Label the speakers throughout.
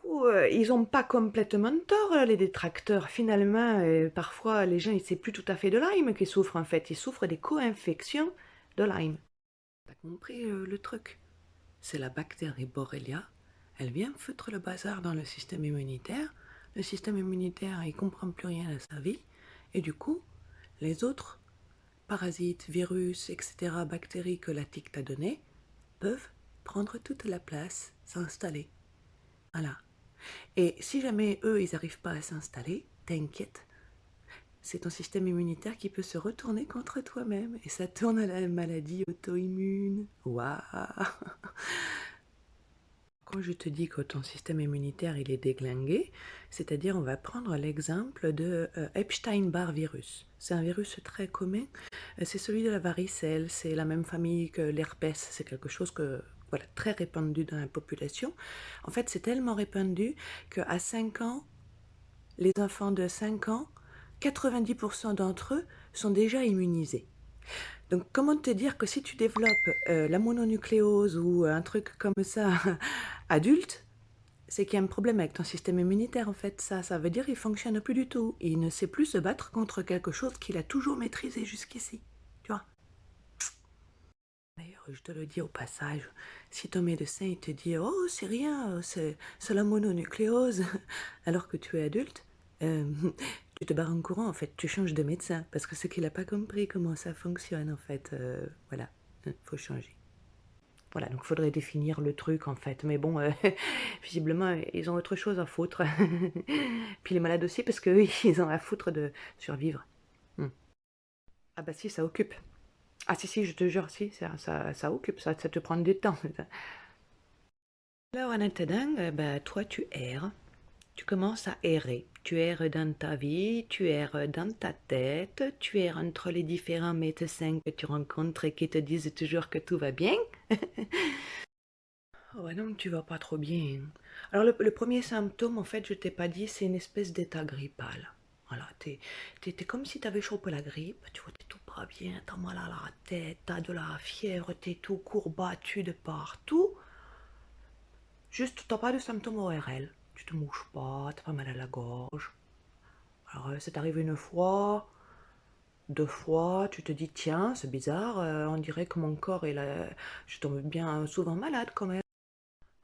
Speaker 1: coup, ils n'ont pas complètement tort, les détracteurs. Finalement, parfois, les gens, c'est plus tout à fait de Lyme qui souffrent, en fait. Ils souffrent des co-infections de Lyme. T'as compris le truc? C'est la bactérie Borrelia. Elle vient foutre le bazar dans le système immunitaire. Le système immunitaire, il comprend plus rien à sa vie. Et du coup, les autres parasites, virus, etc., bactéries que la tique t'a donné, peuvent prendre toute la place, s'installer. Voilà. Et si jamais eux, ils n'arrivent pas à s'installer, t'inquiète, c'est ton système immunitaire qui peut se retourner contre toi-même. Et ça tourne à la maladie auto-immune. Waouh! Quand je te dis que ton système immunitaire, il est déglingué, c'est-à-dire on va prendre l'exemple de Epstein-Barr virus. C'est un virus très commun. C'est celui de la varicelle. C'est la même famille que l'herpès. C'est quelque chose que, voilà, très répandu dans la population. En fait, c'est tellement répandu qu'à 5 ans, les enfants de 5 ans, 90% d'entre eux sont déjà immunisés. Donc, comment te dire que si tu développes la mononucléose ou un truc comme ça adulte, c'est qu'il y a un problème avec ton système immunitaire en fait. Ça veut dire qu'il ne fonctionne plus du tout. Il ne sait plus se battre contre quelque chose qu'il a toujours maîtrisé jusqu'ici. Tu vois? D'ailleurs, je te le dis au passage, si ton médecin il te dit «Oh, c'est rien, c'est la mononucléose», alors que tu es adulte, tu te barres en courant en fait, tu changes de médecin, parce que c'est qu'il n'a pas compris comment ça fonctionne en fait. Voilà, faut changer. Voilà, donc il faudrait définir le truc en fait. Mais bon, visiblement, ils ont autre chose à foutre. Puis les malades aussi, parce qu'eux, ils ont à foutre de survivre. Hmm. Ah bah si, ça occupe. Ah si, si, je te jure, si, ça occupe, ça te prend du temps. Alors en attendant, bah, toi tu erres, tu commences à errer. Tu erres dans ta vie, tu erres dans ta tête, tu erres entre les différents médecins que tu rencontres et qui te disent toujours que tout va bien. Oh ouais, non, tu vas pas trop bien. Alors le premier symptôme, en fait, je t'ai pas dit, c'est une espèce d'état grippal. Voilà, t'es comme si t'avais chopé la grippe, tu vois, t'es tout pas bien, t'as mal à la tête, t'as de la fièvre, t'es tout courbattu de partout. Juste, t'as pas de symptômes ORL. Tu te mouches pas, t'as pas mal à la gorge. Alors, c'est arrivé une fois, deux fois, tu te dis, tiens, c'est bizarre, on dirait que mon corps, je tombe bien souvent malade quand même.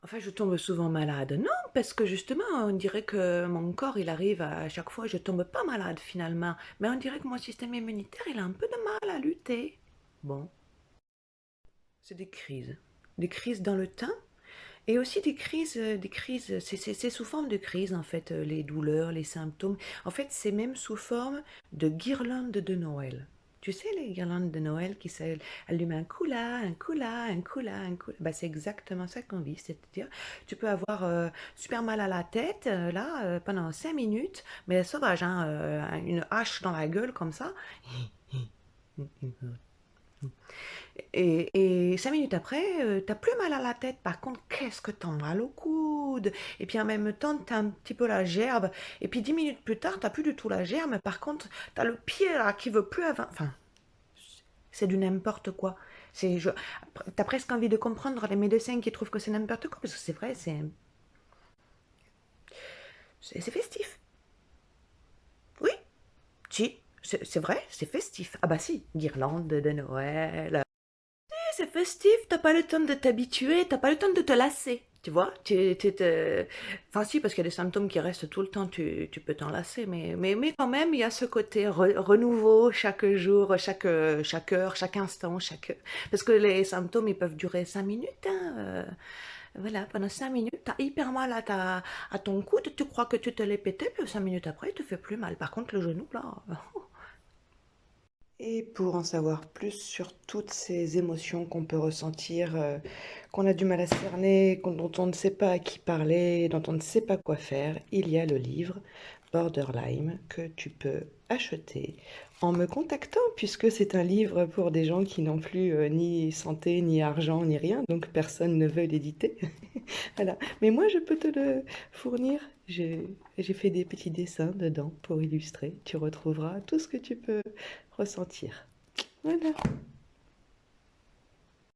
Speaker 1: Enfin, je tombe souvent malade. Non, parce que justement, on dirait que mon corps, il arrive à chaque fois, je tombe pas malade finalement. Mais on dirait que mon système immunitaire, il a un peu de mal à lutter. Bon, c'est des crises. Des crises dans le temps et aussi des crises, c'est sous forme de crise en fait, les douleurs, les symptômes. En fait, c'est même sous forme de guirlandes de Noël. Tu sais, les guirlandes de Noël qui s'allument un coup là, un coup là, un coup là, un coup là. Bah, c'est exactement ça qu'on vit. C'est-à-dire, tu peux avoir super mal à la tête, là, pendant 5 minutes, mais sauvage, hein, une hache dans la gueule comme ça. Et 5 minutes après, t'as plus mal à la tête. Par contre, qu'est-ce que t'as mal au coude? Et puis en même temps, t'as un petit peu la gerbe. Et puis 10 minutes plus tard, t'as plus du tout la gerbe. Par contre, t'as le pied là qui veut plus avancer. Enfin, c'est du n'importe quoi. T'as presque envie de comprendre les médecins qui trouvent que c'est n'importe quoi. Parce que c'est vrai, c'est festif. Oui, si, c'est vrai, c'est festif. Ah bah si, guirlande de Noël. C'est festif, t'as pas le temps de t'habituer, t'as pas le temps de te lasser, tu vois. Enfin si, parce qu'il y a des symptômes qui restent tout le temps, tu peux t'en lasser, mais quand même, il y a ce côté renouveau chaque jour, chaque heure, chaque instant, Parce que les symptômes, ils peuvent durer 5 minutes, hein, voilà, pendant 5 minutes, t'as hyper mal à ton coude, tu crois que tu te l'es pété, puis 5 minutes après, il te fait plus mal. Par contre, le genou, là... Et pour en savoir plus sur toutes ces émotions qu'on peut ressentir, qu'on a du mal à cerner, dont on ne sait pas à qui parler, dont on ne sait pas quoi faire, il y a le livre Borderline que tu peux acheter en me contactant, puisque c'est un livre pour des gens qui n'ont plus ni santé, ni argent, ni rien, donc personne ne veut l'éditer. Voilà. Mais moi, je peux te le fournir. J'ai fait des petits dessins dedans pour illustrer. Tu retrouveras tout ce que tu peux ressentir. Voilà.